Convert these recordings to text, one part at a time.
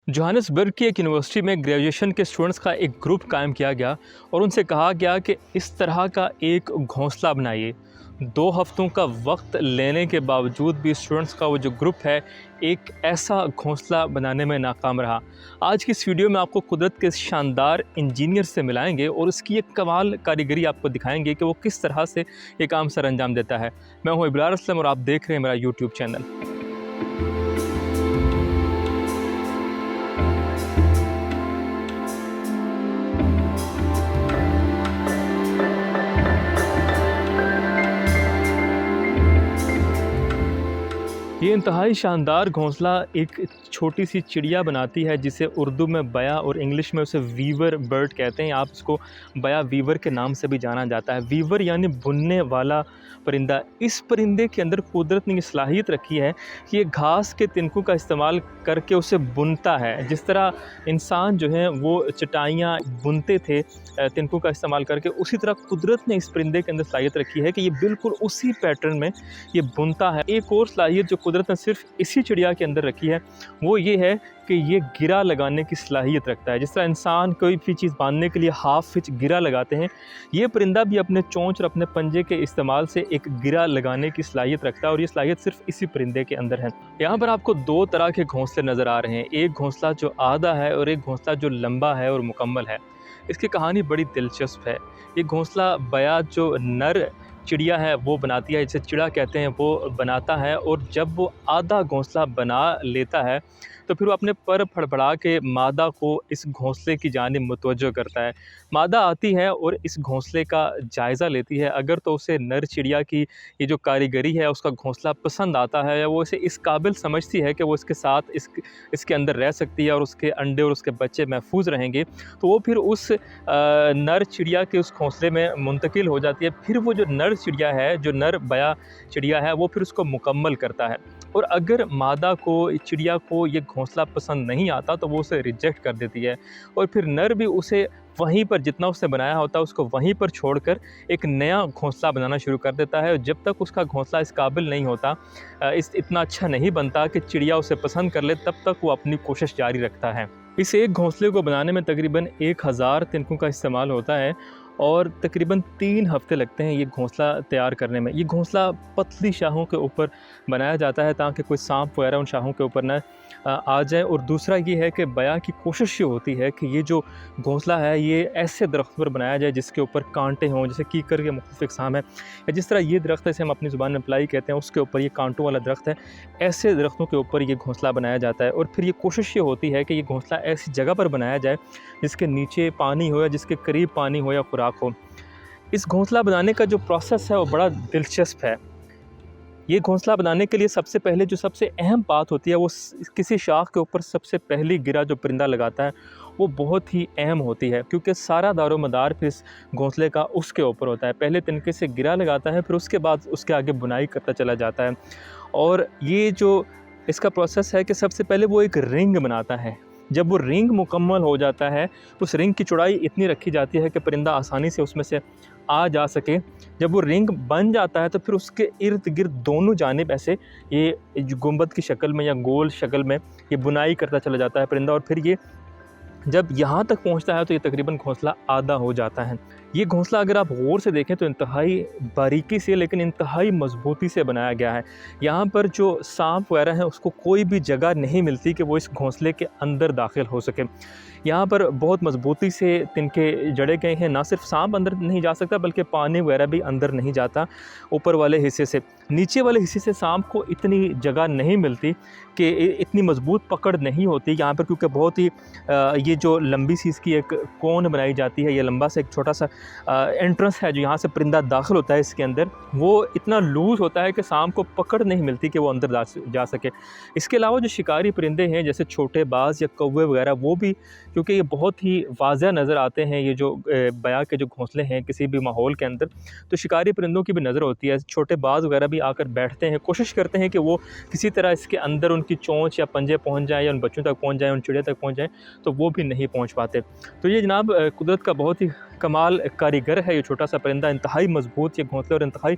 Johannesburg की एक university में ग्रेजुएशन के स्टूडेंट्स का एक ग्रुप कायम किया गया और उनसे कहा गया कि इस तरह का एक घोंसला बनाइए। 2 हफ्तों का वक्त लेने के बावजूद भी स्टूडेंट्स का वो जो ग्रुप है एक ऐसा घोंसला बनाने में नाकाम रहा। आज की इस वीडियो में आपको कुदरत के शानदार इंजीनियर से मिलाएंगे और इसकी एक कमाल कारीगरी आपको दिखाएंगे कि वो किस तरह से ये काम सर अंजाम देता है। मैं हूँ इब्रार असलम और आप देख रहे हैं मेरा यूट्यूब चैनल। ये इंतहाई शानदार घोंसला एक छोटी सी चिड़िया बनाती है जिसे उर्दू में बया और इंग्लिश में उसे वीवर बर्ड कहते हैं। आप इसको बया वीवर के नाम से भी जाना जाता है। वीवर यानी बुनने वाला परिंदा। इस परिंदे के अंदर कुदरत ने ये सलाहियत रखी है कि ये घास के तिनकों का इस्तेमाल करके उसे बुनता है। जिस तरह इंसान जो है वो चटाइयाँ बुनते थे तिनकों का इस्तेमाल करके, उसी तरह कुदरत ने इस परिंदे के अंदर सलाहियत रखी है कि ये बिल्कुल उसी पैटर्न में ये बुनता है। एक और सलाहियत जो कुदरत ने सिर्फ इसी चिड़िया के अंदर रखी है वो ये है कि ये गिरा लगाने की सलाहियत रखता है। जिस तरह इंसान कोई भी चीज़ बांधने के लिए हाफ इंच गिरा लगाते हैं, ये परिंदा भी अपने चोंच और अपने पंजे के इस्तेमाल से एक गिरा लगाने की सलाहियत रखता है और ये सलाहियत सिर्फ इसी परिंदे के अंदर है। यहाँ पर आपको 2 तरह के घोंसले नज़र आ रहे हैं, एक घोंसला जो आधा है और एक घोंसला जो लंबा है और मुकम्मल है। इसकी कहानी बड़ी दिलचस्प है। ये घोंसला बया जो नर चिड़िया है वो बनाती है, जिसे चिड़ा कहते हैं, वो बनाता है और जब वो आधा घोंसला बना लेता है तो फिर वो अपने पर फड़फड़ा के मादा को इस घोंसले की जानिब मुतवज्जो करता है। मादा आती है और इस घोंसले का जायज़ा लेती है। अगर तो उसे नर चिड़िया की ये जो कारीगरी है उसका घोंसला पसंद आता है या वो इसे इस काबिल समझती है कि वो इसके साथ इसके अंदर रह सकती है और उसके अंडे और उसके बच्चे महफूज रहेंगे, तो वो फिर उस नर चिड़िया के उस घोंसले में मुंतकिल हो जाती है। फिर वो जो नर चिड़िया है, जो नर बया चिड़िया है, वो फिर उसको मुकम्मल करता है। और अगर मादा को, चिड़िया को ये घोंसला पसंद नहीं आता तो वो उसे रिजेक्ट कर देती है और फिर नर भी उसे वहीं पर, जितना उसने बनाया होता है उसको वहीं पर छोड़कर एक नया घोंसला बनाना शुरू कर देता है। और जब तक उसका घोंसला इस काबिल नहीं होता, इतना अच्छा नहीं बनता कि चिड़िया उसे पसंद कर ले, तब तक वो अपनी कोशिश जारी रखता है। इस एक घोंसले को बनाने में तकरीबन 1000 तिनकों का इस्तेमाल होता है और तकरीबन 3 हफ्ते लगते हैं ये घोंसला तैयार करने में। ये घोंसला पतली शाहों के ऊपर बनाया जाता है ताकि कोई सांप वगैरह उन शाहों के ऊपर न आ जाए। और दूसरा ये है कि बया की कोशिश ये होती है कि ये जो घोंसला है ये ऐसे दरख्त पर बनाया जाए जिसके ऊपर कांटे हों, जैसे कीकर के मुख्तलिफ अक़साम है, या जिस तरह ये दरख्त है इसे हम अपनी ज़ुबान में प्लाई कहते हैं, उसके ऊपर ये कांटों वाला दरख्त है। ऐसे दरख्तों के ऊपर ये घोंसला बनाया जाता है और फिर ये कोशिश ये होती है कि ये घोंसला ऐसी जगह पर बनाया जाए जिसके नीचे पानी हो या जिसके करीब पानी हो या खुराक हो। इस घोंसला बनाने का जो प्रोसेस है वो बड़ा दिलचस्प है। ये घोंसला बनाने के लिए सबसे पहले जो सबसे अहम बात होती है वो किसी शाख के ऊपर सबसे पहली गिरा जो परिंदा लगाता है वो बहुत ही अहम होती है, क्योंकि सारा दारोमदार फिर इस घोंसले का उसके ऊपर होता है। पहले तिनके से गिरा लगाता है, फिर उसके बाद उसके आगे बुनाई करता चला जाता है। और ये जो इसका प्रोसेस है कि सबसे पहले वो एक रिंग बनाता है। जब वो रिंग मुकम्मल हो जाता है, उस रिंग की चौड़ाई इतनी रखी जाती है कि परिंदा आसानी से उसमें से आ जा सके। जब वो रिंग बन जाता है तो फिर उसके इर्द गिर्द दोनों जानिब ऐसे ये गुंबद की शक्ल में या गोल शक्ल में ये बुनाई करता चला जाता है परिंदा। और फिर ये जब यहाँ तक पहुँचता है तो ये तकरीबन घोंसला आधा हो जाता है। ये घोंसला अगर आप गौर से देखें तो इंतहाई बारीकी से लेकिन इंतहाई मजबूती से बनाया गया है। यहाँ पर जो सांप वगैरह हैं उसको कोई भी जगह नहीं मिलती कि वो इस घोंसले के अंदर दाखिल हो सके। यहाँ पर बहुत मजबूती से तिनके जड़े गए हैं। ना सिर्फ सांप अंदर नहीं जा सकता बल्कि पानी वगैरह भी अंदर नहीं जाता ऊपर वाले हिस्से से। नीचे वाले हिस्से से सांप को इतनी जगह नहीं मिलती कि इतनी मजबूत पकड़ नहीं होती यहाँ पर, क्योंकि बहुत ही ये जो लंबी सी इसकी एक कोन बनाई जाती है, ये लंबा सा एक छोटा सा एंट्रेंस है जो यहाँ से परिंदा दाखिल होता है इसके अंदर, वो इतना लूज़ होता है कि सांप को पकड़ नहीं मिलती कि वो अंदर जा सके। इसके अलावा जो शिकारी परिंदे हैं जैसे छोटे बाज या कौवे वगैरह, वो भी क्योंकि ये बहुत ही वाज़ह नज़र आते हैं, ये जो बया के जो घोंसले हैं किसी भी माहौल के अंदर, तो शिकारी परिंदों की भी नज़र होती है। छोटे बाज वगैरह भी आकर बैठते हैं, कोशिश करते हैं कि वो किसी तरह इसके अंदर उनकी चोंच या पंजे पहुँच जाए या उन बच्चों तक पहुँच जाए, उन चिड़िया तक पहुँच जाए, तो वो भी नहीं पहुँच पाते। तो ये जनाब कुदरत का बहुत ही कमाल कारीगर है ये छोटा सा परिंदा, इंतहाई मजबूत ये घोंसले और इंतहाई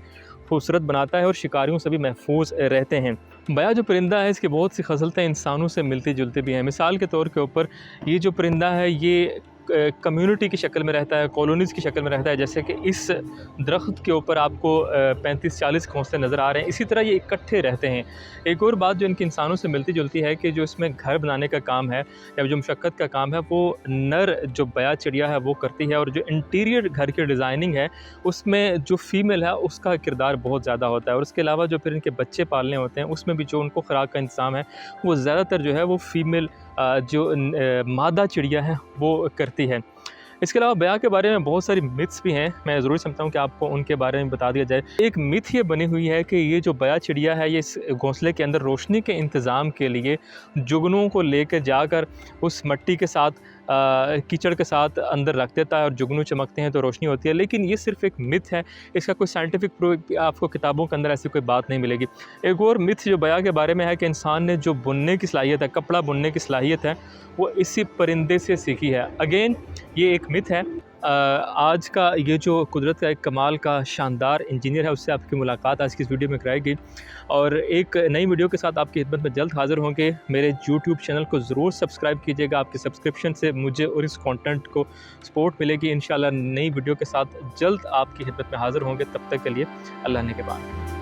खूबसूरत बनाता है और शिकारियों से भी महफूज रहते हैं। बया जो परिंदा है इसकी बहुत सी खसलतें इंसानों से मिलती जुलती भी हैं। मिसाल के तौर के ऊपर ये जो परिंदा है ये कम्युनिटी की शक्ल में रहता है, कॉलोनीज़ की शक्ल में रहता है। जैसे कि इस दरख्त के ऊपर आपको 35-40 घोंसले नज़र आ रहे हैं, इसी तरह ये इकट्ठे रहते हैं। एक और बात जो इनकी इंसानों से मिलती जुलती है कि जो इसमें घर बनाने का काम है या जो मशक्क़त का काम है वो नर जो बया चिड़िया है वो करती है, और जो इंटीरियर घर की डिज़ाइनिंग है उसमें जो फ़ीमेल है उसका किरदार बहुत ज़्यादा होता है। और उसके अलावा जो फिर इनके बच्चे पालने होते हैं उसमें भी जो उनको खुराक का इंतज़ाम है वो ज़्यादातर जो है वो फ़ीमेल मादा चिड़िया है वो करती है। इसके अलावा बया के बारे में बहुत सारी मिथ्स भी हैं, मैं ज़रूर समझता हूँ कि आपको उनके बारे में बता दिया जाए। एक मिथ ये बनी हुई है कि ये जो बया चिड़िया है ये इस घोंसले के अंदर रोशनी के इंतज़ाम के लिए जुगनू को लेकर जाकर उस मिट्टी के साथ कीचड़ के साथ अंदर रख देता है और जुगनू चमकते हैं तो रोशनी होती है, लेकिन ये सिर्फ एक मिथ है। इसका कोई साइंटिफिक प्रूफ आपको किताबों के अंदर ऐसी कोई बात नहीं मिलेगी। एक और मिथ जो बया के बारे में है कि इंसान ने जो बुनने की सलाहियत है, कपड़ा बुनने की सलाहियत है, वो इसी परिंदे से सीखी है। अगेन ये एक मिथ है। आज का ये जो कुदरत का एक कमाल का शानदार इंजीनियर है उससे आपकी मुलाकात आज की इस वीडियो में कराई गई, और एक नई वीडियो के साथ आपकी खिदमत में जल्द हाज़िर होंगे। मेरे यूट्यूब चैनल को ज़रूर सब्सक्राइब कीजिएगा, आपके सब्सक्रिप्शन से मुझे और इस कंटेंट को सपोर्ट मिलेगी। इंशाल्लाह नई वीडियो के साथ जल्द आपकी खिदमत में हाज़िर होंगे। तब तक के लिए अल्लाह ने के बाद।